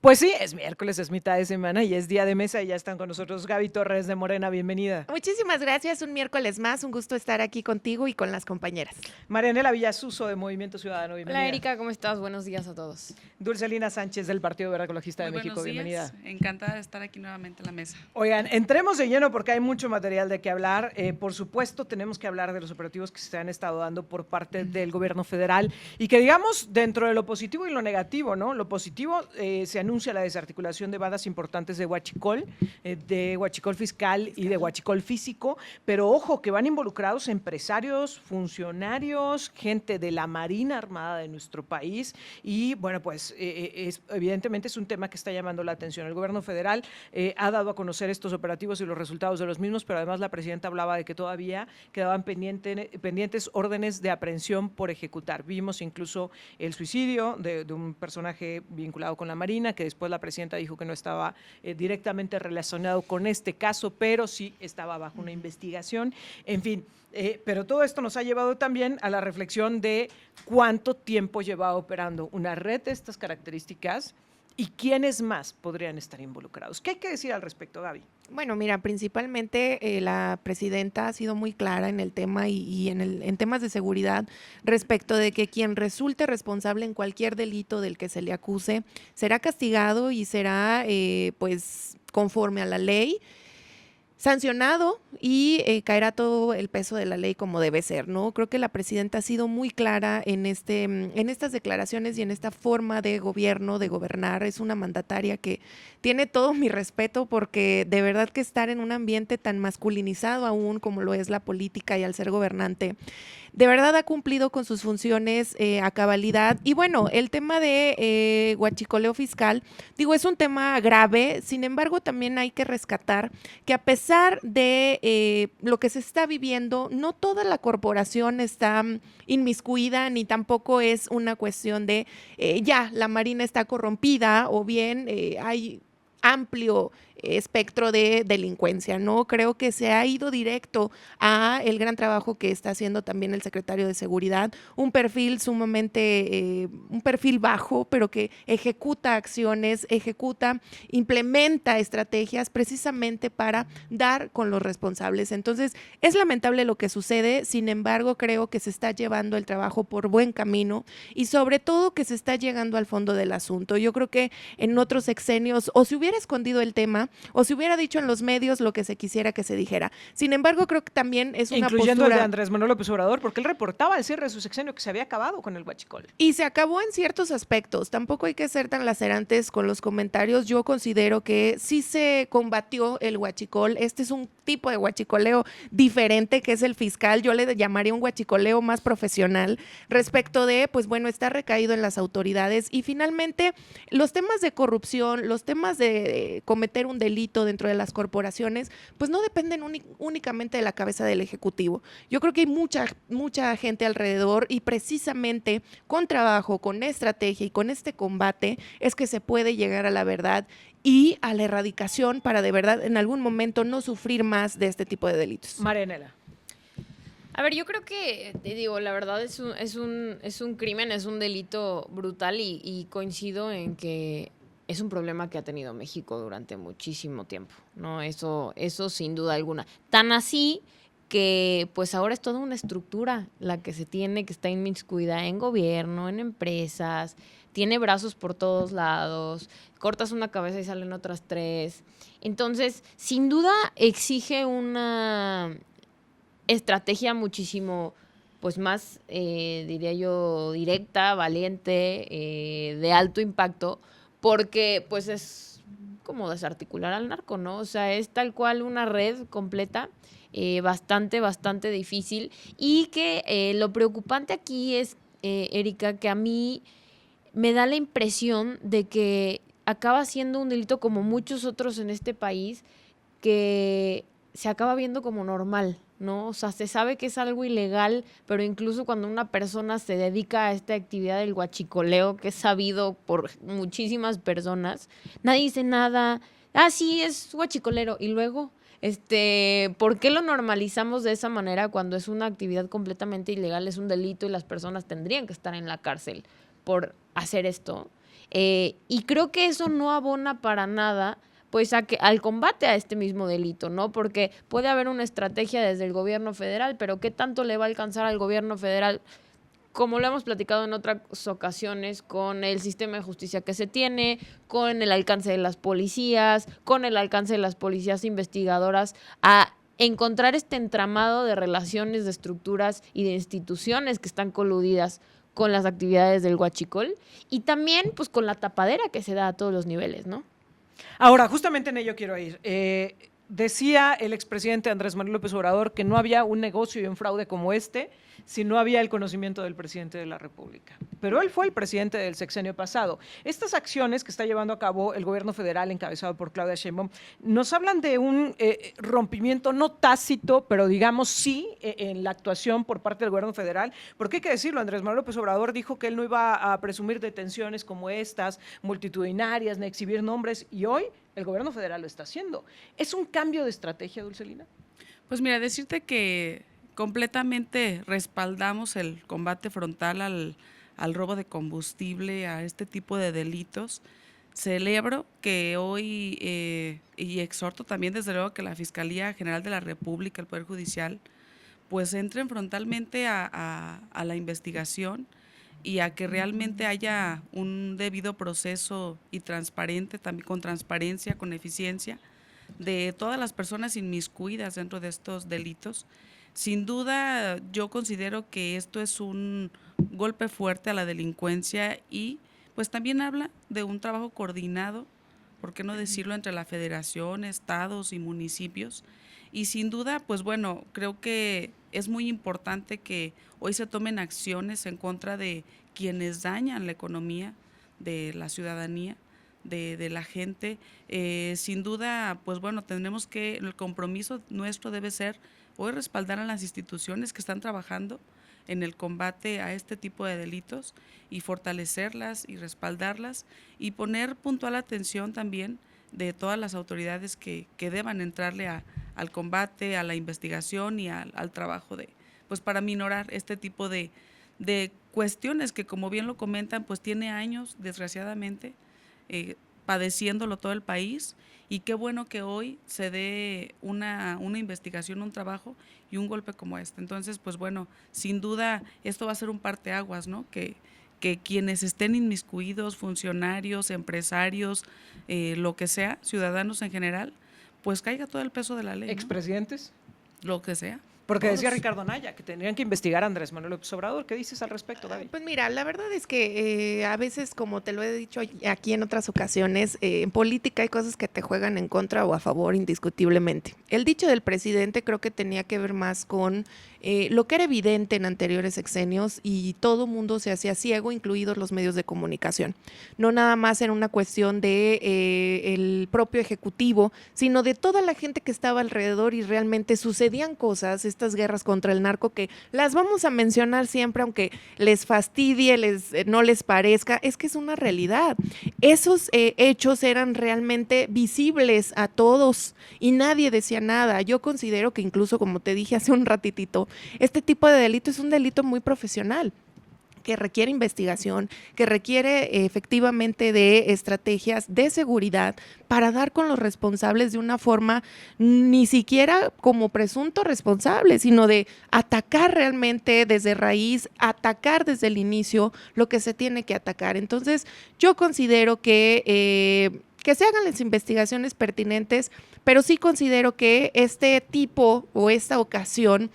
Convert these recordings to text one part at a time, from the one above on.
Pues sí, es miércoles, es mitad de semana y es día de mesa y ya están con nosotros Gaby Torres de Morena, bienvenida. Muchísimas gracias, un miércoles más, un gusto estar aquí contigo y con las compañeras. Marianela Villasuso de Movimiento Ciudadano, Hola bienvenida. Erika, ¿cómo estás? Buenos días a todos. Dulcelina Sánchez del Partido Verde Ecologista de Muy México, buenos días, bienvenida. encantada de estar aquí nuevamente en la mesa. Oigan, entremos de lleno porque hay mucho material de qué hablar. Por supuesto, tenemos que hablar de los operativos que se han estado dando por parte del gobierno federal y que digamos dentro de lo positivo y lo negativo, ¿no? Lo positivo, se anuncia la desarticulación de bandas importantes de huachicol fiscal y de huachicol físico, pero ojo que van involucrados empresarios, funcionarios, gente de la Marina Armada de nuestro país y bueno, pues evidentemente es un tema que está llamando la atención. El gobierno federal ha dado a conocer estos operativos y los resultados de los mismos, pero además la presidenta hablaba de que todavía quedaban pendientes órdenes de aprehensión por ejecutar. Vimos incluso el suicidio de un personaje vinculado con la Marina, que después la presidenta dijo que no estaba directamente relacionado con este caso, pero sí estaba bajo una investigación. En fin, pero todo esto nos ha llevado también a la reflexión de cuánto tiempo lleva operando una red de estas características y quiénes más podrían estar involucrados. ¿Qué hay que decir al respecto, Gaby? Bueno, mira, principalmente la presidenta ha sido muy clara en el tema y en temas de seguridad respecto de que quien resulte responsable en cualquier delito del que se le acuse será castigado y será pues conforme a la ley, sancionado y caerá todo el peso de la ley como debe ser, ¿no? Creo que la presidenta ha sido muy clara en estas declaraciones y en esta forma de gobierno, de gobernar. Es una mandataria que tiene todo mi respeto porque de verdad que estar en un ambiente tan masculinizado aún como lo es la política y al ser gobernante, de verdad ha cumplido con sus funciones a cabalidad. Y bueno, el tema de huachicoleo fiscal, digo, es un tema grave, sin embargo también hay que rescatar que a pesar de lo que se está viviendo, no toda la corporación está inmiscuida, ni tampoco es una cuestión de ya, la Marina está corrompida o bien hay amplio espectro de delincuencia, ¿no? Creo que se ha ido directo a el gran trabajo que está haciendo también el secretario de Seguridad, un perfil sumamente, un perfil bajo, pero que ejecuta acciones, implementa estrategias precisamente para dar con los responsables. Entonces, es lamentable lo que sucede, sin embargo, creo que se está llevando el trabajo por buen camino y sobre todo que se está llegando al fondo del asunto. Yo creo que en otros sexenios o se hubiera escondido el tema o se hubiera dicho en los medios lo que se quisiera que se dijera. Sin embargo, creo que también es una incluyendo postura... el de Andrés Manuel López Obrador, porque él reportaba al cierre de su sexenio que se había acabado con el huachicol. Y se acabó en ciertos aspectos. Tampoco hay que ser tan lacerantes con los comentarios. Yo considero que sí se combatió el huachicol. Este es un tipo de huachicoleo diferente que es el fiscal. Yo le llamaría un huachicoleo más profesional respecto de, pues bueno, está recaído en las autoridades. Y finalmente, los temas de corrupción, los temas de cometer un delito dentro de las corporaciones, pues no dependen únicamente de la cabeza del Ejecutivo. Yo creo que hay mucha gente alrededor y precisamente con trabajo, con estrategia y con este combate es que se puede llegar a la verdad y a la erradicación para de verdad en algún momento no sufrir más de este tipo de delitos. Marianela. A ver, yo creo que, te digo, la verdad es un crimen, es un delito brutal y coincido en que es un problema que ha tenido México durante muchísimo tiempo, ¿no? Eso sin duda alguna. Tan así que pues ahora es toda una estructura la que se tiene, que está inmiscuida en gobierno, en empresas, tiene brazos por todos lados, cortas una cabeza y salen otras tres. Entonces, sin duda exige una estrategia muchísimo pues más, diría yo, directa, valiente, de alto impacto, porque pues es como desarticular al narco, ¿no? O sea, es tal cual una red completa, bastante difícil y que lo preocupante aquí es, Erika, que a mí me da la impresión de que acaba siendo un delito como muchos otros en este país que se acaba viendo como normal, ¿no? O sea, se sabe que es algo ilegal, pero incluso cuando una persona se dedica a esta actividad del huachicoleo, que es sabido por muchísimas personas, nadie dice nada. Ah, sí, es huachicolero. Y luego, ¿por qué lo normalizamos de esa manera cuando es una actividad completamente ilegal, es un delito y las personas tendrían que estar en la cárcel por hacer esto? Y creo que eso no abona para nada pues al combate a este mismo delito, ¿no? Porque puede haber una estrategia desde el gobierno federal, pero ¿qué tanto le va a alcanzar al gobierno federal? Como lo hemos platicado en otras ocasiones, con el sistema de justicia que se tiene, con el alcance de las policías, con el alcance de las policías investigadoras, a encontrar este entramado de relaciones, de estructuras y de instituciones que están coludidas con las actividades del huachicol, y también pues con la tapadera que se da a todos los niveles, ¿no? Ahora, justamente en ello quiero ir. Decía el expresidente Andrés Manuel López Obrador que no había un negocio y un fraude como este si no había el conocimiento del presidente de la República. Pero él fue el presidente del sexenio pasado. Estas acciones que está llevando a cabo el gobierno federal encabezado por Claudia Sheinbaum nos hablan de un rompimiento no tácito, pero digamos sí en la actuación por parte del gobierno federal, porque hay que decirlo, Andrés Manuel López Obrador dijo que él no iba a presumir detenciones como estas, multitudinarias, ni exhibir nombres, y hoy el gobierno federal lo está haciendo. ¿Es un cambio de estrategia, Dulcelina? Pues mira, decirte que completamente respaldamos el combate frontal al robo de combustible, a este tipo de delitos. Celebro que hoy, y exhorto también desde luego que la Fiscalía General de la República, el Poder Judicial, pues entren frontalmente a la investigación y a que realmente haya un debido proceso y transparente, también con transparencia, con eficiencia, de todas las personas inmiscuidas dentro de estos delitos. Sin duda, yo considero que esto es un golpe fuerte a la delincuencia y pues también habla de un trabajo coordinado, ¿por qué no decirlo?, entre la federación, estados y municipios. Y sin duda, pues bueno, creo que es muy importante que hoy se tomen acciones en contra de quienes dañan la economía de la ciudadanía, de la gente. Sin duda, pues bueno, tenemos que, el compromiso nuestro debe ser hoy respaldar a las instituciones que están trabajando en el combate a este tipo de delitos y fortalecerlas y respaldarlas y poner puntual atención también de todas las autoridades que deban entrarle al combate, a la investigación y al trabajo pues para minorar este tipo de cuestiones que, como bien lo comentan, pues tiene años, desgraciadamente, padeciéndolo todo el país, y qué bueno que hoy se dé una investigación, un trabajo y un golpe como este. Entonces, pues bueno, sin duda esto va a ser un parteaguas, ¿no? Que quienes estén inmiscuidos, funcionarios, empresarios, lo que sea, ciudadanos en general, pues caiga todo el peso de la ley, ¿no? ¿Expresidentes? Lo que sea. Porque Todos. decía Ricardo Anaya que tendrían que investigar a Andrés Manuel López Obrador. ¿Qué dices al respecto, Gaby? Pues mira, la verdad es que a veces, como te lo he dicho aquí en otras ocasiones, en política hay cosas que te juegan en contra o a favor indiscutiblemente. El dicho del presidente creo que tenía que ver más con lo que era evidente en anteriores sexenios, y todo mundo se hacía ciego, incluidos los medios de comunicación. No nada más era una cuestión de el propio ejecutivo, sino de toda la gente que estaba alrededor, y realmente sucedían cosas, estas guerras contra el narco, que las vamos a mencionar siempre, aunque les fastidie, no les parezca, es que es una realidad. Esos hechos eran realmente visibles a todos y nadie decía nada. Yo considero que incluso, como te dije hace un ratitito, este tipo de delito es un delito muy profesional, que requiere investigación, que requiere efectivamente de estrategias de seguridad para dar con los responsables de una forma ni siquiera como presunto responsable, sino de atacar realmente desde raíz, atacar desde el inicio lo que se tiene que atacar. Entonces, yo considero que se hagan las investigaciones pertinentes, pero sí considero que este tipo o esta ocasión,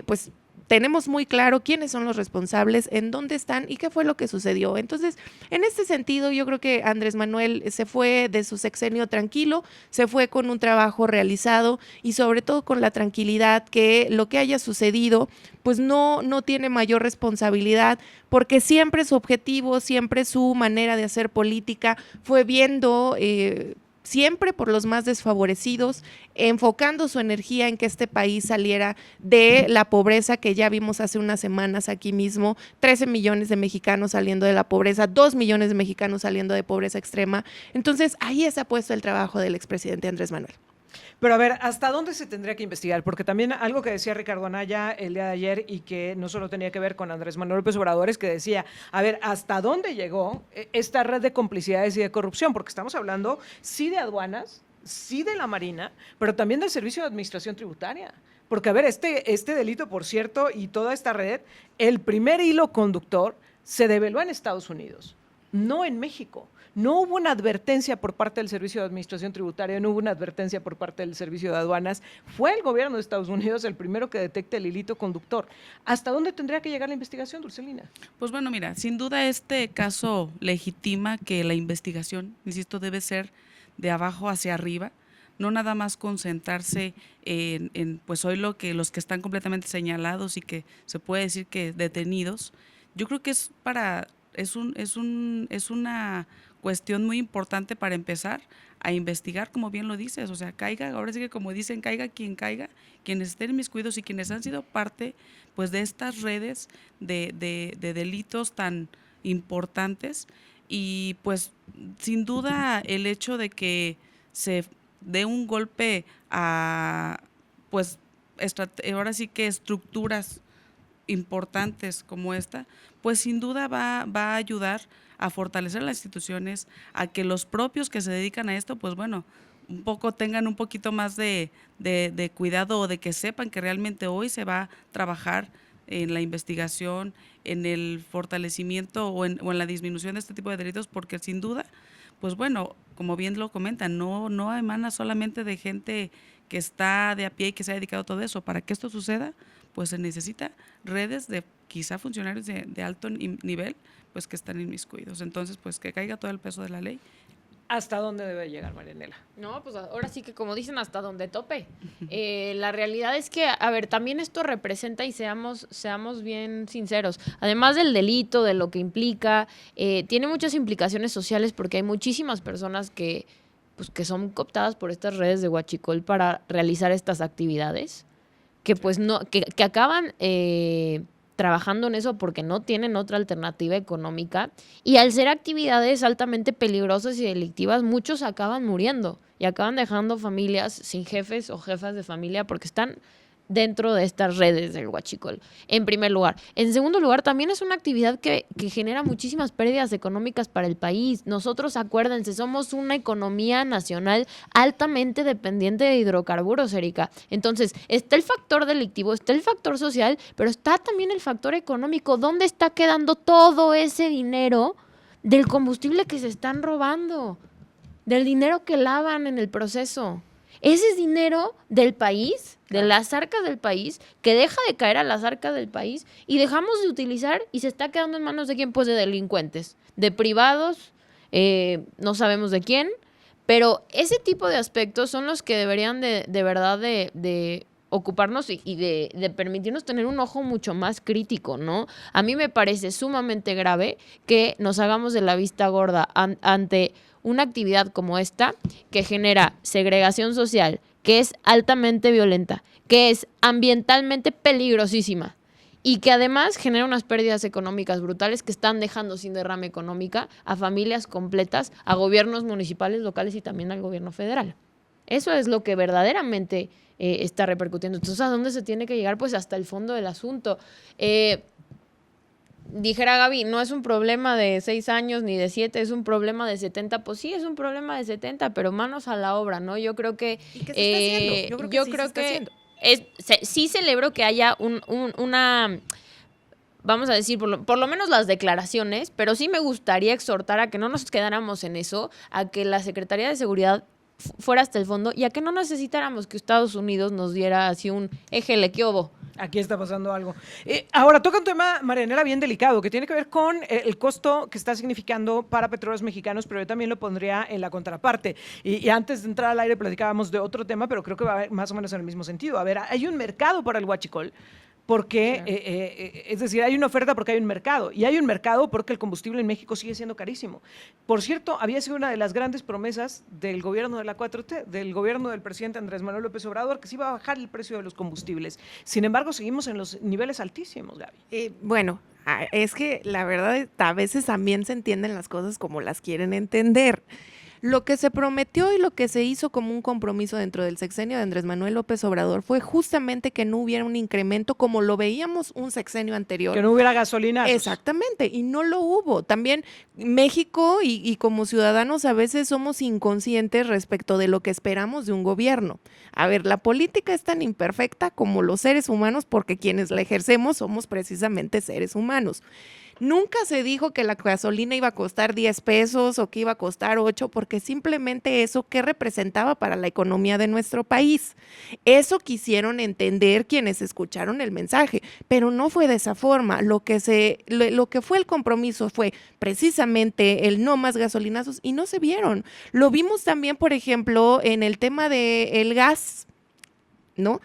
pues tenemos muy claro quiénes son los responsables, en dónde están y qué fue lo que sucedió. Entonces, en este sentido, yo creo que Andrés Manuel se fue de su sexenio tranquilo, se fue con un trabajo realizado y sobre todo con la tranquilidad que lo que haya sucedido, pues no tiene mayor responsabilidad, porque siempre su objetivo, siempre su manera de hacer política fue viendo siempre por los más desfavorecidos, enfocando su energía en que este país saliera de la pobreza que ya vimos hace unas semanas aquí mismo, 13 millones de mexicanos saliendo de la pobreza, 2 millones de mexicanos saliendo de pobreza extrema. Entonces, ahí se ha puesto el trabajo del expresidente Andrés Manuel. Pero a ver, ¿hasta dónde se tendría que investigar? Porque también algo que decía Ricardo Anaya el día de ayer y que no solo tenía que ver con Andrés Manuel López Obrador, es que decía, a ver, ¿hasta dónde llegó esta red de complicidades y de corrupción? Porque estamos hablando, sí, de aduanas, sí, de la Marina, pero también del Servicio de Administración Tributaria. Porque, a ver, este delito, por cierto, y toda esta red, el primer hilo conductor se develó en Estados Unidos, no en México. No hubo una advertencia por parte del Servicio de Administración Tributaria, no hubo una advertencia por parte del Servicio de Aduanas. Fue el gobierno de Estados Unidos el primero que detecta el hilito conductor. ¿Hasta dónde tendría que llegar la investigación, Dulcelina? Pues bueno, mira, sin duda este caso legitima que la investigación, insisto, debe ser de abajo hacia arriba, no nada más concentrarse en pues hoy los que están completamente señalados y que se puede decir que detenidos. Yo creo que es una cuestión muy importante para empezar a investigar, como bien lo dices, o sea, caiga, ahora sí que como dicen, caiga, quienes estén inmiscuidos y quienes han sido parte pues de estas redes de delitos tan importantes, y pues sin duda el hecho de que se dé un golpe a pues ahora sí que estructuras importantes como esta, pues sin duda va a ayudar a fortalecer las instituciones, a que los propios que se dedican a esto, pues bueno, un poco tengan un poquito más de cuidado, o de que sepan que realmente hoy se va a trabajar en la investigación, en el fortalecimiento o en la disminución de este tipo de delitos, porque sin duda, pues bueno, como bien lo comentan, no emana solamente de gente que está de a pie y que se ha dedicado a todo eso. Para que esto suceda, pues se necesita redes de quizá funcionarios de alto nivel, pues que están inmiscuidos. Entonces, pues que caiga todo el peso de la ley. ¿Hasta dónde debe llegar, Marianela? No, pues ahora sí que como dicen, hasta donde tope. La realidad es que, a ver, también esto representa, y seamos bien sinceros, además del delito, de lo que implica, tiene muchas implicaciones sociales, porque hay muchísimas personas que son cooptadas por estas redes de huachicol para realizar estas actividades, que pues no, que acaban trabajando en eso porque no tienen otra alternativa económica, y al ser actividades altamente peligrosas y delictivas, muchos acaban muriendo y acaban dejando familias sin jefes o jefas de familia porque están dentro de estas redes del huachicol, en primer lugar. En segundo lugar, también es una actividad que genera muchísimas pérdidas económicas para el país. Nosotros, acuérdense, somos una economía nacional altamente dependiente de hidrocarburos, Erika. Entonces, está el factor delictivo, está el factor social, pero está también el factor económico. ¿Dónde está quedando todo ese dinero del combustible que se están robando? Del dinero que lavan en el proceso. Ese es dinero del país, de las arcas del país, que deja de caer a las arcas del país y dejamos de utilizar, y se está quedando en manos de quién, pues de delincuentes, de privados, no sabemos de quién, pero ese tipo de aspectos son los que deberían de verdad de ocuparnos y de permitirnos tener un ojo mucho más crítico, ¿no? A mí me parece sumamente grave que nos hagamos de la vista gorda ante una actividad como esta, que genera segregación social, que es altamente violenta, que es ambientalmente peligrosísima y que además genera unas pérdidas económicas brutales que están dejando sin derrame económica a familias completas, a gobiernos municipales, locales y también al gobierno federal. Eso es lo que verdaderamente está repercutiendo. Entonces, ¿a dónde se tiene que llegar? Pues hasta el fondo del asunto. Dijera Gaby, no es un problema de 6 años ni de 7, es un problema de 70. Pues sí, es un problema de 70, pero manos a la obra, ¿no? Yo creo que... ¿Y qué se está haciendo? Yo creo que sí celebro que haya una... Vamos a decir, por lo menos las declaraciones, pero sí me gustaría exhortar a que no nos quedáramos en eso, a que la Secretaría de Seguridad fuera hasta el fondo y a que no necesitáramos que Estados Unidos nos diera así un éjele, ¿qué hubo? Aquí está pasando algo. Ahora toca un tema, Marianela, bien delicado, que tiene que ver con el costo que está significando para petróleos mexicanos, pero yo también lo pondría en la contraparte. Y antes de entrar al aire platicábamos de otro tema, pero creo que va a más o menos en el mismo sentido. A ver, hay un mercado para el huachicol, porque, claro. Es decir, hay una oferta porque hay un mercado, y hay un mercado porque el combustible en México sigue siendo carísimo. Por cierto, había sido una de las grandes promesas del gobierno de la 4T, del gobierno del presidente Andrés Manuel López Obrador, que se iba a bajar el precio de los combustibles. Sin embargo, seguimos en los niveles altísimos, Gaby. Bueno, es que la verdad a veces también se entienden las cosas como las quieren entender. Lo que se prometió y lo que se hizo como un compromiso dentro del sexenio de Andrés Manuel López Obrador fue justamente que no hubiera un incremento como lo veíamos un sexenio anterior. Que no hubiera gasolinazos. Exactamente, y no lo hubo. También México y como ciudadanos a veces somos inconscientes respecto de lo que esperamos de un gobierno. A ver, la política es tan imperfecta como los seres humanos porque quienes la ejercemos somos precisamente seres humanos. Nunca se dijo que la gasolina iba a costar 10 pesos o que iba a costar 8, porque simplemente eso, ¿qué representaba para la economía de nuestro país? Eso quisieron entender quienes escucharon el mensaje, pero no fue de esa forma. Lo que fue el compromiso fue precisamente el no más gasolinazos y no se vieron. Lo vimos también, por ejemplo, en el tema del gas, ¿no?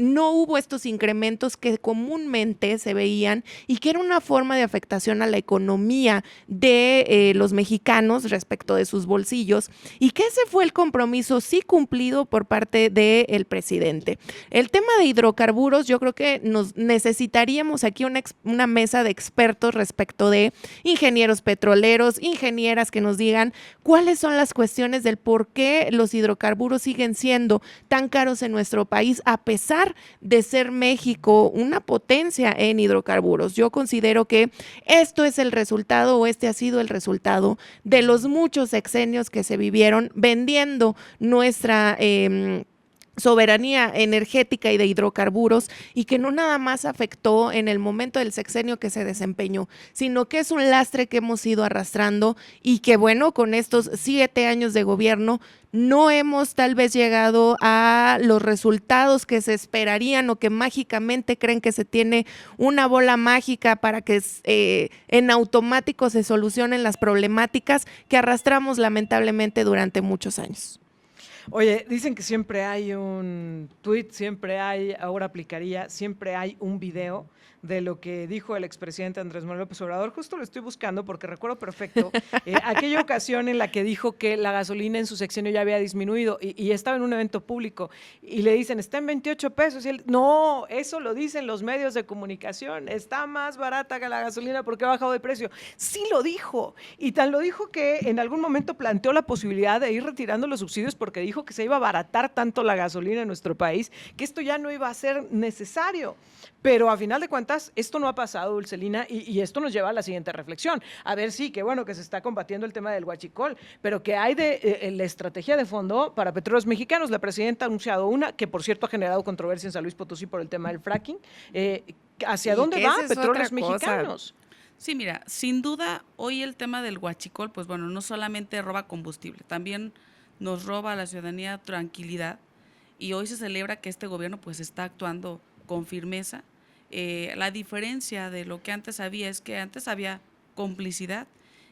No hubo estos incrementos que comúnmente se veían y que era una forma de afectación a la economía de los mexicanos respecto de sus bolsillos, y que ese fue el compromiso sí cumplido por parte del presidente. El tema de hidrocarburos, yo creo que nos necesitaríamos aquí una mesa de expertos respecto de ingenieros petroleros, ingenieras que nos digan cuáles son las cuestiones del por qué los hidrocarburos siguen siendo tan caros en nuestro país, a pesar de ser México una potencia en hidrocarburos. Yo considero que esto es el resultado, o este ha sido el resultado de los muchos sexenios que se vivieron vendiendo nuestra soberanía energética y de hidrocarburos, y que no nada más afectó en el momento del sexenio que se desempeñó, sino que es un lastre que hemos ido arrastrando, y que bueno, con estos 7 años de gobierno no hemos tal vez llegado a los resultados que se esperarían, o que mágicamente creen que se tiene una bola mágica para que en automático se solucionen las problemáticas que arrastramos lamentablemente durante muchos años. Oye, dicen que siempre hay un tuit, siempre hay, ahora aplicaría, siempre hay un video de lo que dijo el expresidente Andrés Manuel López Obrador. Justo lo estoy buscando porque recuerdo perfecto aquella ocasión en la que dijo que la gasolina en su sexenio ya había disminuido, y estaba en un evento público y le dicen, está en 28 pesos. Y él, no, eso lo dicen los medios de comunicación, está más barata que la gasolina porque ha bajado de precio. Sí lo dijo, y tan lo dijo que en algún momento planteó la posibilidad de ir retirando los subsidios, porque dijo que se iba a abaratar tanto la gasolina en nuestro país que esto ya no iba a ser necesario. Pero a final de cuentas, esto no ha pasado, Dulcelina, y esto nos lleva a la siguiente reflexión. A ver, sí, que bueno que se está combatiendo el tema del huachicol, pero ¿qué hay de la estrategia de fondo para Petróleos Mexicanos? La presidenta ha anunciado una, que por cierto ha generado controversia en San Luis Potosí por el tema del fracking. ¿Hacia dónde va Petróleos Mexicanos? Sí, mira, sin duda, hoy el tema del huachicol, pues bueno, no solamente roba combustible, también nos roba a la ciudadanía tranquilidad, y hoy se celebra que este gobierno pues está actuando con firmeza. La diferencia de lo que antes había es que antes había complicidad,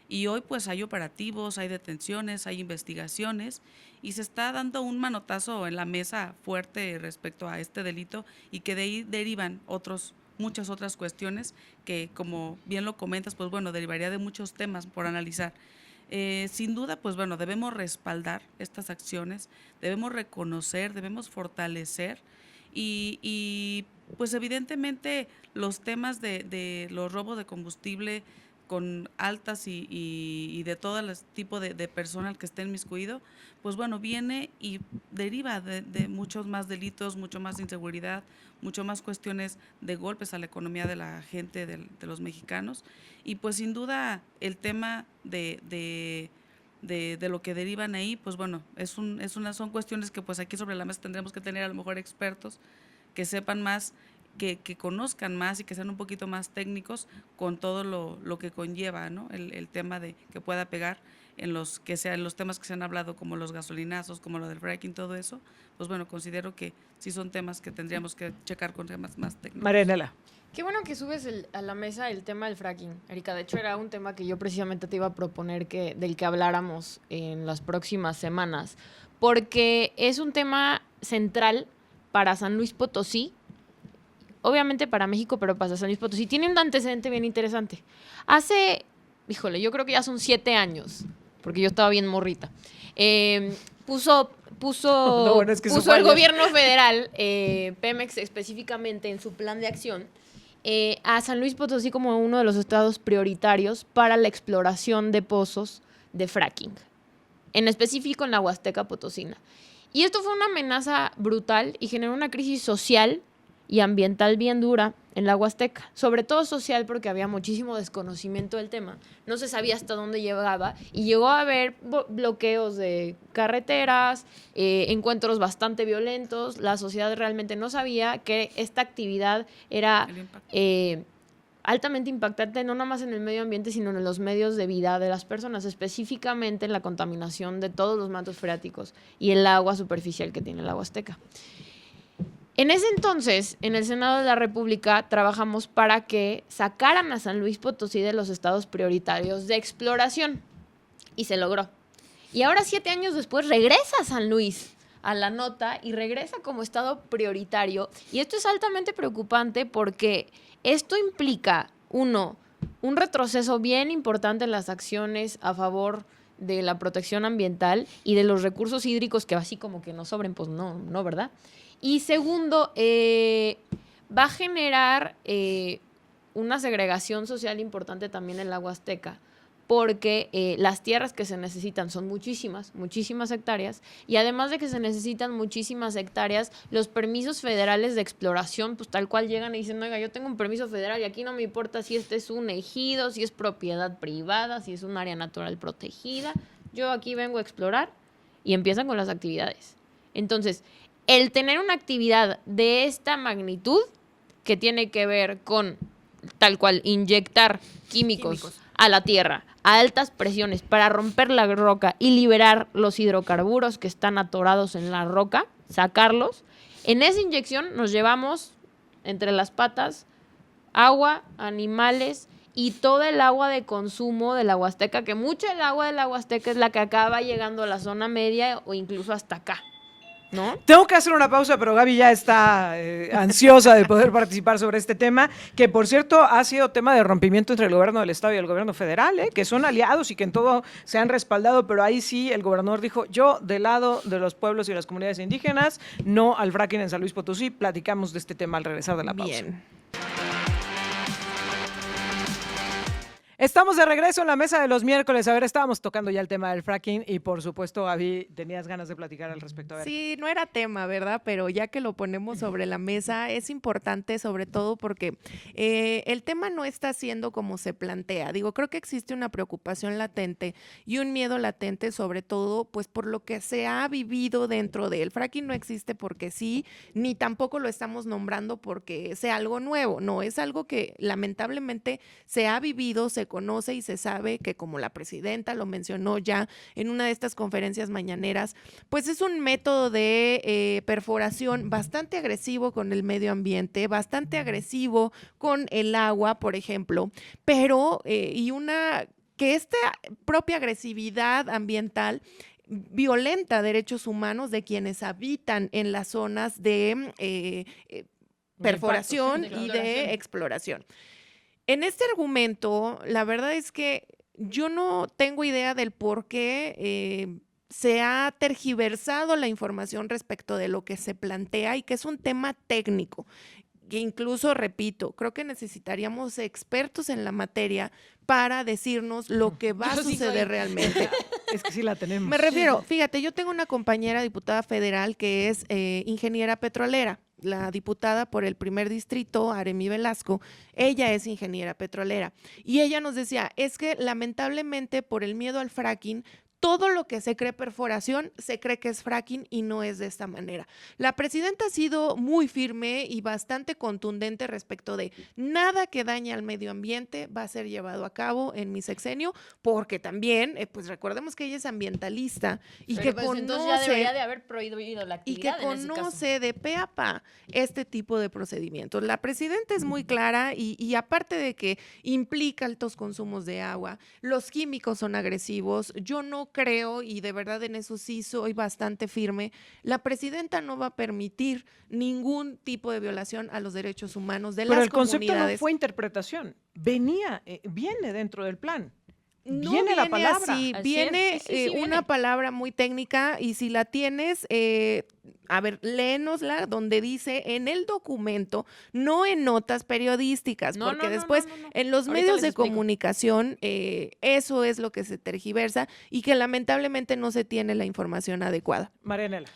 y hoy pues hay operativos, hay detenciones, hay investigaciones, y se está dando un manotazo en la mesa fuerte respecto a este delito, y que de ahí derivan muchas otras cuestiones que, como bien lo comentas, pues bueno, derivaría de muchos temas por analizar. Sin duda, pues bueno, debemos respaldar estas acciones, debemos reconocer, debemos fortalecer, y pues evidentemente los temas de los robos de combustible con altas y de todo el tipo de personal que esté inmiscuido, pues bueno, viene y deriva de muchos más delitos, mucho más inseguridad, mucho más cuestiones de golpes a la economía de la gente, de los mexicanos, y pues sin duda el tema de lo que derivan ahí, pues bueno, son cuestiones que pues aquí sobre la mesa tendremos que tener a lo mejor expertos que sepan más, que conozcan más y que sean un poquito más técnicos con todo lo que conlleva, ¿no? El tema de que pueda pegar en los temas que se han hablado, como los gasolinazos, como lo del fracking, todo eso. Pues bueno, considero que sí son temas que tendríamos que checar con temas más técnicos. Marianela. Qué bueno que subes a la mesa el tema del fracking, Erika. De hecho, era un tema que yo precisamente te iba a proponer del que habláramos en las próximas semanas, porque es un tema central para San Luis Potosí, obviamente para México, pero para San Luis Potosí. Tiene un antecedente bien interesante. Yo creo que ya son 7 años, porque yo estaba bien morrita. Puso el gobierno federal, Pemex específicamente, en su plan de acción, a San Luis Potosí como uno de los estados prioritarios para la exploración de pozos de fracking. en específico en la Huasteca Potosina. Y esto fue una amenaza brutal y generó una crisis social y ambiental bien dura en la Huasteca, sobre todo social porque había muchísimo desconocimiento del tema, no se sabía hasta dónde llegaba y llegó a haber bloqueos de carreteras, encuentros bastante violentos, la sociedad realmente no sabía que esta actividad era altamente impactante, no nomás en el medio ambiente, sino en los medios de vida de las personas, específicamente en la contaminación de todos los mantos freáticos y el agua superficial que tiene la Huasteca. En ese entonces, en el Senado de la República, trabajamos para que sacaran a San Luis Potosí de los estados prioritarios de exploración. Y se logró. Y ahora, 7 años después, regresa San Luis a la nota y regresa como estado prioritario. Y esto es altamente preocupante porque esto implica, uno, un retroceso bien importante en las acciones a favor de la protección ambiental y de los recursos hídricos que así como que nos sobren, pues no, ¿verdad? Y segundo, va a generar una segregación social importante también en la Huasteca, porque las tierras que se necesitan son muchísimas hectáreas, y además de que se necesitan muchísimas hectáreas, los permisos federales de exploración, pues tal cual llegan y dicen, oiga, yo tengo un permiso federal y aquí no me importa si este es un ejido, si es propiedad privada, si es un área natural protegida, yo aquí vengo a explorar, y empiezan con las actividades. Entonces, el tener una actividad de esta magnitud, que tiene que ver con, tal cual, inyectar químicos a la tierra a altas presiones para romper la roca y liberar los hidrocarburos que están atorados en la roca, sacarlos, en esa inyección nos llevamos entre las patas agua, animales y todo el agua de consumo de la Huasteca, que mucha del agua de la Huasteca es la que acaba llegando a la zona media o incluso hasta acá, ¿no? Tengo que hacer una pausa, pero Gaby ya está ansiosa de poder participar sobre este tema, que por cierto ha sido tema de rompimiento entre el gobierno del estado y el gobierno federal, que son aliados y que en todo se han respaldado, pero ahí sí el gobernador dijo, yo del lado de los pueblos y las comunidades indígenas, no al fracking en San Luis Potosí. Platicamos de este tema al regresar de la pausa. Bien. Estamos de regreso en la mesa de los miércoles. A ver, estábamos tocando ya el tema del fracking y por supuesto, Gaby, tenías ganas de platicar al respecto. A ver. Sí, no era tema, ¿verdad? Pero ya que lo ponemos sobre la mesa, es importante sobre todo porque el tema no está siendo como se plantea. Digo, creo que existe una preocupación latente y un miedo latente sobre todo, pues por lo que se ha vivido dentro de él. Fracking no existe porque sí, ni tampoco lo estamos nombrando porque sea algo nuevo. No, es algo que lamentablemente se ha vivido, se conoce y se sabe que, como la presidenta lo mencionó ya en una de estas conferencias mañaneras, pues es un método de perforación bastante agresivo con el medio ambiente, bastante agresivo con el agua, por ejemplo, pero que esta propia agresividad ambiental violenta derechos humanos de quienes habitan en las zonas de perforación y de exploración. En este argumento, la verdad es que yo no tengo idea del por qué se ha tergiversado la información respecto de lo que se plantea y que es un tema técnico. Que incluso, repito, creo que necesitaríamos expertos en la materia para decirnos lo que va a suceder realmente. Es que sí la tenemos. Me refiero, fíjate, yo tengo una compañera diputada federal que es ingeniera petrolera. La diputada por el primer distrito, Aremi Velasco, ella es ingeniera petrolera. Y ella nos decía, es que lamentablemente por el miedo al fracking, todo lo que se cree perforación se cree que es fracking y no es de esta manera. La presidenta ha sido muy firme y bastante contundente respecto de nada que dañe al medio ambiente va a ser llevado a cabo en mi sexenio, porque también, pues recordemos que ella es ambientalista y Pero que pues conoce... entonces ya debería de haber prohibido la Y que actividad en ese caso. conoce de pe a pa este tipo de procedimientos. La presidenta es muy clara y aparte de que implica altos consumos de agua, los químicos son agresivos, yo no creo, y de verdad en eso sí soy bastante firme, la presidenta no va a permitir ningún tipo de violación a los derechos humanos de Pero las el concepto no comunidades. fue interpretación, viene dentro del plan. No viene la palabra. así, Así viene es, sí, una viene. palabra muy técnica y si la tienes, a ver, léenosla donde dice en el documento, no en notas periodísticas, No, porque no, no, después no, no, no. en los Ahorita medios les de explico. comunicación eso es lo que se tergiversa y que lamentablemente no se tiene la información adecuada. Marianela.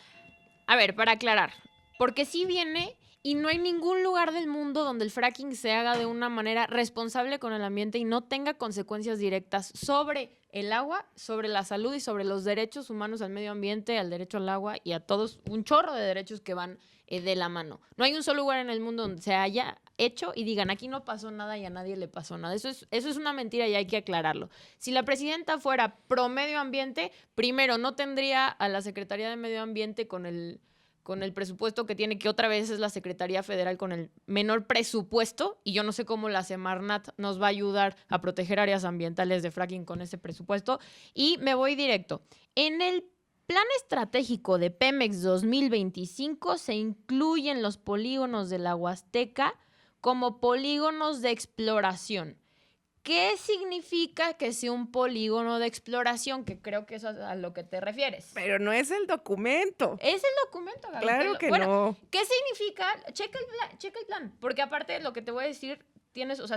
A ver, para aclarar, porque sí viene y no hay ningún lugar del mundo donde el fracking se haga de una manera responsable con el ambiente y no tenga consecuencias directas sobre el agua, sobre la salud y sobre los derechos humanos al medio ambiente, al derecho al agua y a todos, un chorro de derechos que van de la mano. No hay un solo lugar en el mundo donde se haya hecho y digan, aquí no pasó nada y a nadie le pasó nada. Eso es una mentira y hay que aclararlo. Si la presidenta fuera pro medio ambiente, primero no tendría a la Secretaría de Medio Ambiente con el presupuesto que tiene, que otra vez es la Secretaría Federal con el menor presupuesto, y yo no sé cómo la Semarnat nos va a ayudar a proteger áreas ambientales de fracking con ese presupuesto. Y me voy directo. En el Plan Estratégico de Pemex 2025 se incluyen los polígonos de la Huasteca como polígonos de exploración. ¿Qué significa que sea un polígono de exploración? Que creo que eso es a lo que te refieres. Pero no es el documento. Es el documento, Gaby. Claro que Bueno, no. ¿qué significa? Checa el plan. Porque aparte de lo que te voy a decir,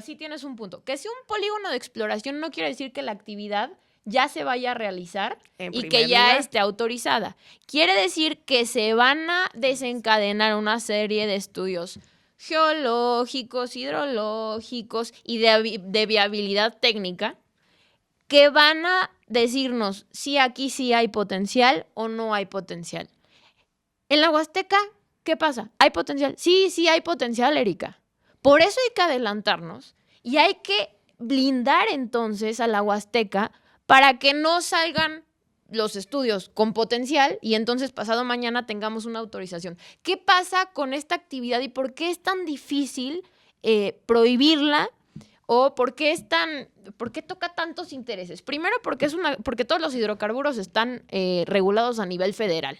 sí tienes un punto. Que sea un polígono de exploración no quiere decir que la actividad ya se vaya a realizar En y primer que ya lugar. esté autorizada. Quiere decir que se van a desencadenar una serie de estudios geológicos, hidrológicos y de viabilidad técnica que van a decirnos si aquí sí hay potencial o no hay potencial. En la Huasteca, ¿qué pasa? ¿Hay potencial? Sí, sí hay potencial, Erika. Por eso hay que adelantarnos y hay que blindar entonces a la Huasteca para que no salgan los estudios con potencial y entonces pasado mañana tengamos una autorización. ¿Qué pasa con esta actividad y por qué es tan difícil prohibirla? ¿O por qué toca tantos intereses? Primero, porque todos los hidrocarburos están regulados a nivel federal.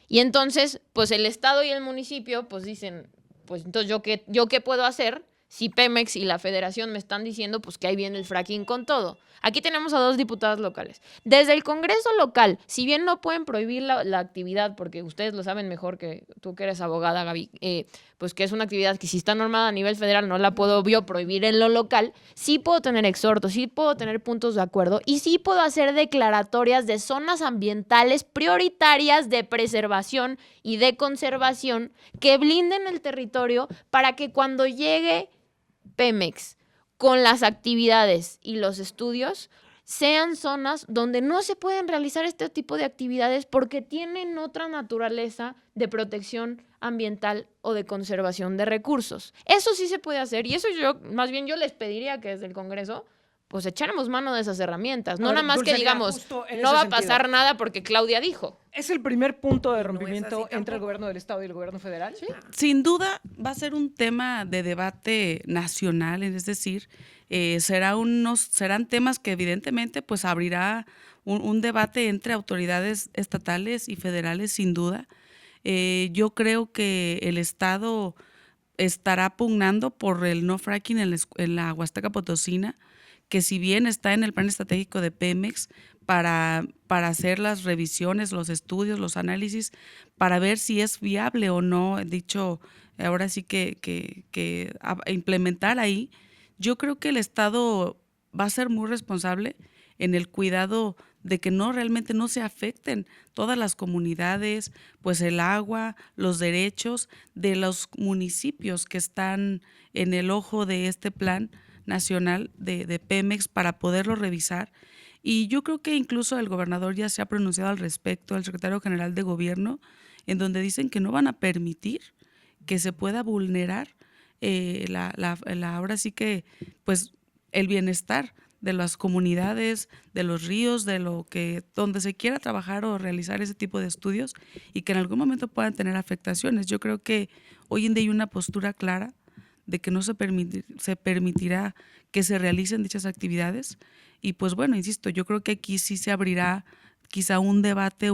Y entonces, pues el Estado y el municipio, pues dicen, pues entonces ¿yo qué puedo hacer si Pemex y la Federación me están diciendo pues que ahí viene el fracking con todo? Aquí tenemos a 2 diputadas locales. Desde el Congreso local, si bien no pueden prohibir la actividad, porque ustedes lo saben mejor que tú que eres abogada, Gaby, pues que es una actividad que si está normada a nivel federal no la puedo yo prohibir en lo local, sí puedo tener exhortos, sí puedo tener puntos de acuerdo y sí puedo hacer declaratorias de zonas ambientales prioritarias de preservación y de conservación que blinden el territorio para que cuando llegue Pemex con las actividades y los estudios sean zonas donde no se pueden realizar este tipo de actividades porque tienen otra naturaleza de protección ambiental o de conservación de recursos. Eso sí se puede hacer y eso más bien yo les pediría que desde el Congreso pues echáramos mano de esas herramientas, no nada más que Dulce, digamos, justo en no ese va a sentido. pasar nada porque Claudia dijo. ¿Es el primer punto de es rompimiento así entre el tampoco. gobierno del Estado y el gobierno federal? Sí. Sin duda va a ser un tema de debate nacional, es decir, serán temas que evidentemente pues abrirá un debate entre autoridades estatales y federales sin duda. Yo creo que el Estado estará pugnando por el no fracking en la Huasteca Potosina, que si bien está en el plan estratégico de Pemex para hacer las revisiones, los estudios, los análisis, para ver si es viable o no, dicho, ahora sí que implementar ahí, yo creo que el Estado va a ser muy responsable en el cuidado de que realmente no se afecten todas las comunidades, pues el agua, los derechos de los municipios que están en el ojo de este plan nacional de Pemex para poderlo revisar. Y yo creo que incluso el gobernador ya se ha pronunciado al respecto, el secretario general de gobierno, en donde dicen que no van a permitir que se pueda vulnerar ahora sí que pues el bienestar de las comunidades, de los ríos, donde se quiera trabajar o realizar ese tipo de estudios y que en algún momento puedan tener afectaciones. Yo creo que hoy en día hay una postura clara de que no se permitirá que se realicen dichas actividades y pues bueno, insisto, yo creo que aquí sí se abrirá quizá un debate,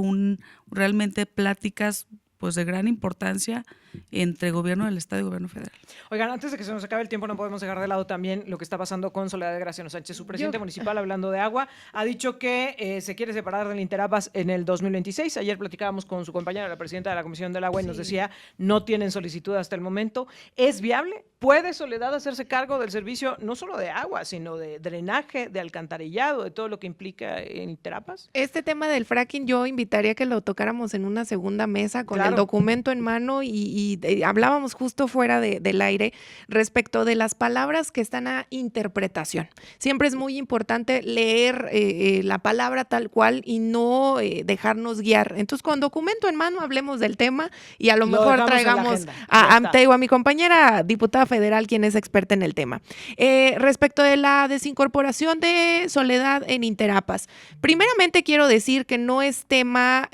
realmente pláticas pues de gran importancia entre gobierno del Estado y gobierno federal. Oigan, antes de que se nos acabe el tiempo, no podemos dejar de lado también lo que está pasando con Soledad de Graciano Sánchez. Su presidente municipal, hablando de agua, ha dicho que se quiere separar del Interapas en el 2026. Ayer platicábamos con su compañera, la presidenta de la Comisión del Agua, y nos decía, no tienen solicitud hasta el momento. ¿Es viable? ¿Puede Soledad hacerse cargo del servicio no solo de agua, sino de drenaje, de alcantarillado, de todo lo que implica en Interapas? Este tema del fracking yo invitaría que lo tocáramos en una segunda mesa con el Claro. documento en mano y hablábamos justo fuera del aire respecto de las palabras que están a interpretación. Siempre es muy importante leer la palabra tal cual y no dejarnos guiar. Entonces, con documento en mano hablemos del tema y a lo mejor dejamos en la traigamos agenda. Ya está. te digo, a mi compañera diputada federal, quien es experta en el tema. Respecto de la desincorporación de Soledad en Interapas, primeramente quiero decir que no es tema,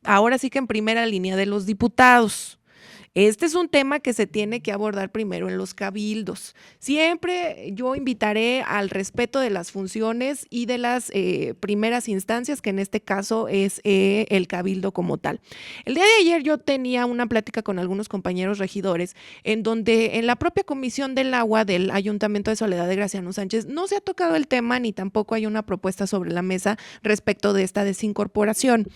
ahora sí que en primera línea de los diputados. Este es un tema que se tiene que abordar primero en los cabildos. Siempre yo invitaré al respeto de las funciones y de las primeras instancias, que en este caso es el cabildo como tal. El día de ayer yo tenía una plática con algunos compañeros regidores en donde en la propia Comisión del Agua del Ayuntamiento de Soledad de Graciano Sánchez no se ha tocado el tema ni tampoco hay una propuesta sobre la mesa respecto de esta desincorporación.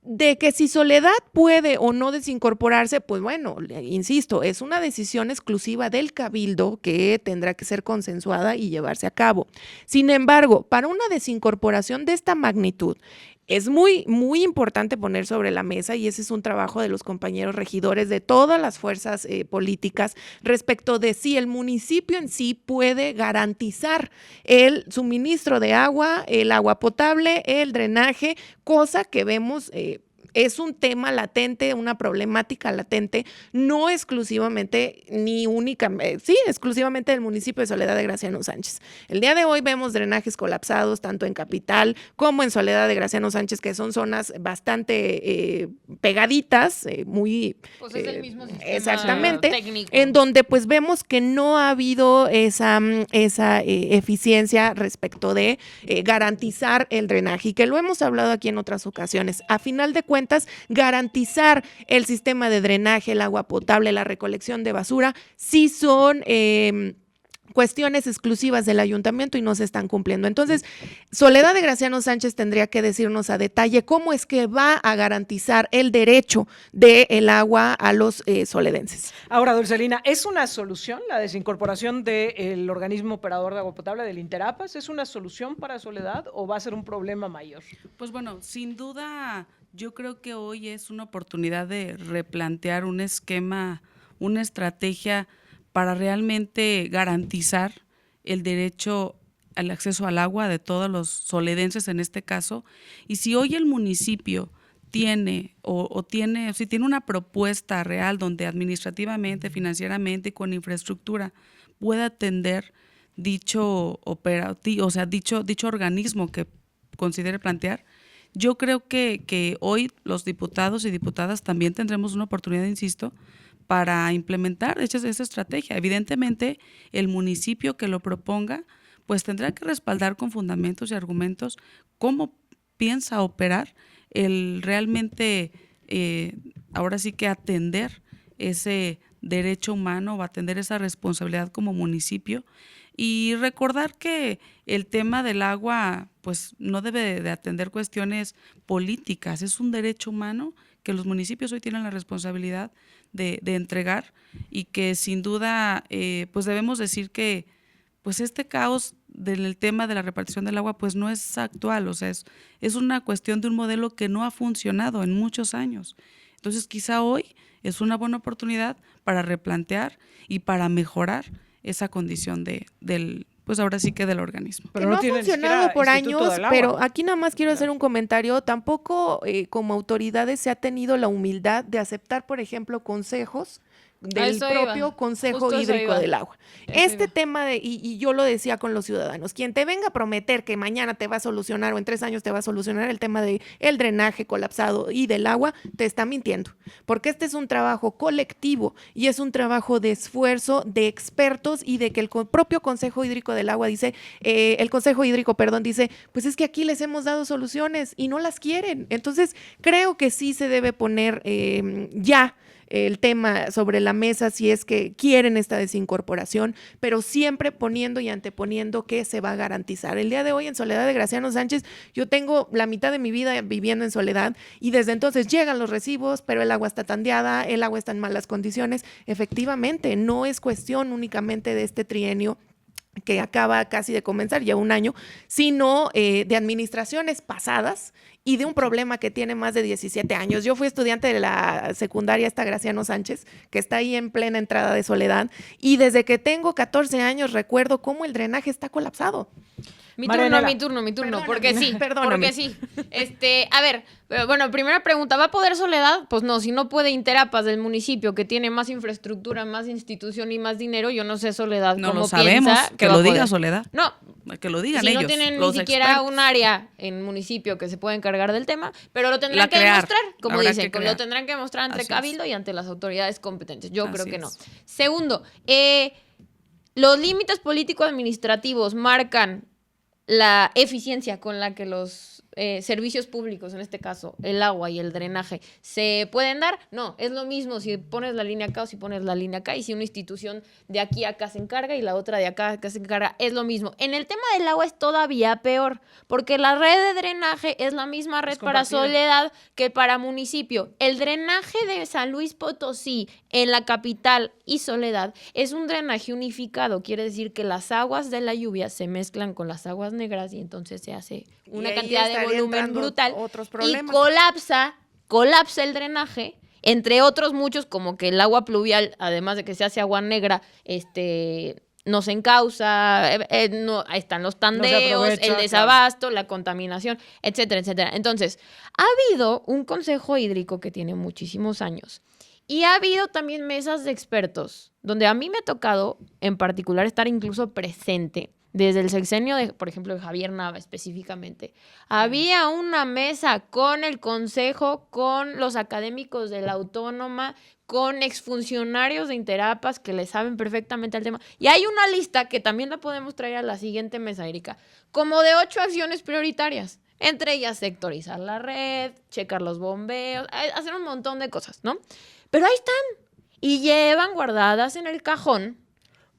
De que si Soledad puede o no desincorporarse, pues bueno, insisto, es una decisión exclusiva del cabildo que tendrá que ser consensuada y llevarse a cabo. Sin embargo, para una desincorporación de esta magnitud, es muy, muy importante poner sobre la mesa, y ese es un trabajo de los compañeros regidores de todas las fuerzas políticas, respecto de si el municipio en sí puede garantizar el suministro de agua, el agua potable, el drenaje, cosa que vemos es un tema latente, una problemática latente, no exclusivamente ni únicamente, sí, exclusivamente del municipio de Soledad de Graciano Sánchez. El día de hoy vemos drenajes colapsados tanto en Capital como en Soledad de Graciano Sánchez, que son zonas bastante pegaditas, muy... Pues es el mismo sistema exactamente, técnico. en donde pues vemos que no ha habido esa eficiencia respecto de garantizar el drenaje, y que lo hemos hablado aquí en otras ocasiones. A final de cuentas, garantizar el sistema de drenaje, el agua potable, la recolección de basura, sí son cuestiones exclusivas del ayuntamiento y no se están cumpliendo. Entonces, Soledad de Graciano Sánchez tendría que decirnos a detalle cómo es que va a garantizar el derecho del agua a los soledenses. Ahora, Dulcelina, ¿es una solución la desincorporación del organismo operador de agua potable del Interapas? ¿Es una solución para Soledad o va a ser un problema mayor? Pues bueno, sin duda, yo creo que hoy es una oportunidad de replantear un esquema, una estrategia para realmente garantizar el derecho al acceso al agua de todos los soledenses en este caso. Y si hoy el municipio tiene si tiene una propuesta real donde administrativamente, financieramente y con infraestructura pueda atender dicho dicho organismo que considere plantear, yo creo que hoy los diputados y diputadas también tendremos una oportunidad, insisto, para implementar esa estrategia. Evidentemente, el municipio que lo proponga, pues tendrá que respaldar con fundamentos y argumentos cómo piensa operar el realmente, ahora sí que atender ese derecho humano o atender esa responsabilidad como municipio. Y recordar que el tema del agua, pues no debe de atender cuestiones políticas, es un derecho humano que los municipios hoy tienen la responsabilidad de entregar, y que sin duda pues debemos decir que pues este caos del tema de la repartición del agua pues no es actual, o sea, es una cuestión de un modelo que no ha funcionado en muchos años. Entonces quizá hoy es una buena oportunidad para replantear y para mejorar esa condición del pues ahora sí que del organismo. Pero no ha tiene funcionado por Instituto años, del Agua. pero aquí nada más quiero hacer un comentario. Tampoco como autoridades se ha tenido la humildad de aceptar, por ejemplo, consejos del eso propio iba. Consejo Justo eso Hídrico iba. del Agua. Eso Este iba. tema y yo lo decía con los ciudadanos, quien te venga a prometer que mañana te va a solucionar o en 3 años te va a solucionar el tema del drenaje colapsado y del agua, te está mintiendo, porque este es un trabajo colectivo y es un trabajo de esfuerzo de expertos y de que el propio Consejo Hídrico del Agua dice, el Consejo Hídrico, perdón, dice, pues es que aquí les hemos dado soluciones y no las quieren. Entonces, creo que sí se debe poner ya el tema sobre la mesa si es que quieren esta desincorporación, pero siempre poniendo y anteponiendo que se va a garantizar. El día de hoy en Soledad de Graciano Sánchez, yo tengo la mitad de mi vida viviendo en Soledad y desde entonces llegan los recibos, pero el agua está tandeada, el agua está en malas condiciones. Efectivamente, no es cuestión únicamente de este trienio que acaba casi de comenzar, ya 1 año, sino de administraciones pasadas y de un problema que tiene más de 17 años. Yo fui estudiante de la secundaria esta Graciano Sánchez, que está ahí en plena entrada de Soledad, y desde que tengo 14 años recuerdo cómo el drenaje está colapsado. Mi Marianela. turno, Perdóname, porque sí, perdóname. porque sí. A ver, bueno, primera pregunta, ¿va a poder Soledad? Pues no, si no puede Interapas del municipio, que tiene más infraestructura, más institución y más dinero, yo no sé Soledad No cómo lo sabemos, piensa que va lo a diga poder. Soledad. No, Que lo digan si ellos, no tienen ni los siquiera expertos. un área en municipio que se pueda encargar del tema, pero lo tendrán La que crear, demostrar, como habrá dicen, que lo crear. tendrán que demostrar ante Así es. Cabildo y ante las autoridades competentes. Yo creo Así que no. es. Segundo, los límites político-administrativos marcan la eficiencia con la que los servicios públicos, en este caso el agua y el drenaje, se pueden dar. No, es lo mismo si pones la línea acá o si pones la línea acá, y si una institución de aquí a acá se encarga y la otra de acá a acá se encarga, es lo mismo. En el tema del agua es todavía peor, porque la red de drenaje es la misma red para compartida. Soledad que para municipio. El drenaje de San Luis Potosí en la capital y Soledad es un drenaje unificado, quiere decir que las aguas de la lluvia se mezclan con las aguas negras y entonces se hace una ahí cantidad de estaría volumen entrando brutal otros y problemas. colapsa el drenaje, entre otros muchos, como que el agua pluvial, además de que se hace agua negra, no se encausa, no, ahí están los tandeos, aprovecha, el desabasto, la contaminación, etcétera, etcétera. Entonces, ha habido un consejo hídrico que tiene muchísimos años y ha habido también mesas de expertos, donde a mí me ha tocado en particular estar incluso presente. Desde el sexenio, por ejemplo, de Javier Nava específicamente, había una mesa con el consejo, con los académicos de la Autónoma, con exfuncionarios de Interapas que le saben perfectamente al tema. Y hay una lista que también la podemos traer a la siguiente mesa, Erika, como de 8 acciones prioritarias. Entre ellas, sectorizar la red, checar los bombeos, hacer un montón de cosas, ¿no? Pero ahí están. Y llevan guardadas en el cajón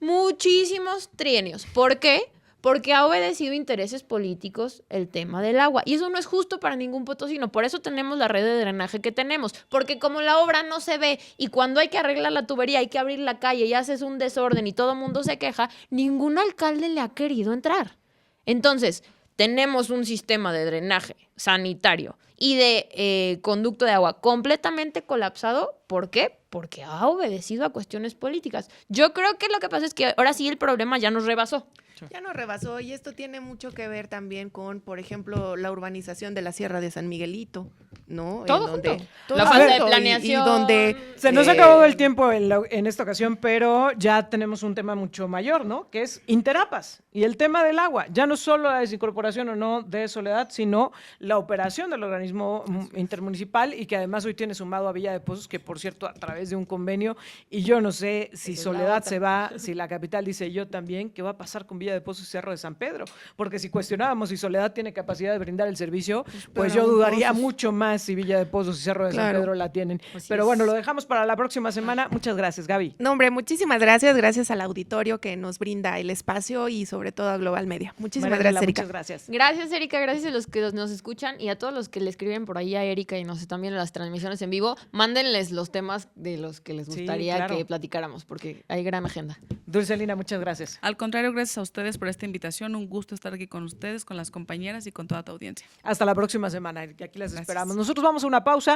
muchísimos trienios. ¿Por qué? Porque ha obedecido intereses políticos el tema del agua. Y eso no es justo para ningún potosino. Por eso tenemos la red de drenaje que tenemos. Porque como la obra no se ve y cuando hay que arreglar la tubería, hay que abrir la calle y haces un desorden y todo el mundo se queja, ningún alcalde le ha querido entrar. Entonces, tenemos un sistema de drenaje sanitario y de conducto de agua completamente colapsado. ¿Por qué? Porque ha obedecido a cuestiones políticas. Yo creo que lo que pasa es que ahora sí el problema ya nos rebasó. Ya nos rebasó y esto tiene mucho que ver también con, por ejemplo, la urbanización de la Sierra de San Miguelito, ¿no? Todo En donde, junto. todo La falta de junto, planeación. y donde Se nos ha acabado el tiempo en esta ocasión, pero ya tenemos un tema mucho mayor, ¿no? Que es Interapas y el tema del agua. Ya no solo la desincorporación o no de Soledad, sino la operación del organismo intermunicipal y que además hoy tiene sumado a Villa de Pozos, que por cierto a través de un convenio, y yo no sé si Esa es la Soledad otra. se va, si la capital dice yo también, ¿qué va a pasar con Villa de Pozos y Cerro de San Pedro? Porque si cuestionábamos si Soledad tiene capacidad de brindar el servicio, pues yo aún dudaría Pozos. mucho más si Villa de Pozos y Cerro de San Claro. Pedro la tienen. Así Pero es. bueno, lo dejamos para la próxima semana. Muchas gracias, Gaby. No, hombre, muchísimas gracias. Gracias al auditorio que nos brinda el espacio y sobre todo a Global Media. Muchísimas Marianela, gracias, Erika. muchas gracias. Gracias, Erika. Gracias a los que nos escuchan y a todos los que le escriben por ahí a Erika y nos están viendo las transmisiones en vivo. Mándenles los temas de los que les Sí, gustaría claro. que platicáramos, porque hay gran agenda. Dulcelina, muchas gracias. Al contrario, gracias a ustedes por esta invitación. Un gusto estar aquí con ustedes, con las compañeras y con toda tu audiencia. Hasta la próxima semana, que aquí las Gracias. esperamos. Nosotros vamos a una pausa.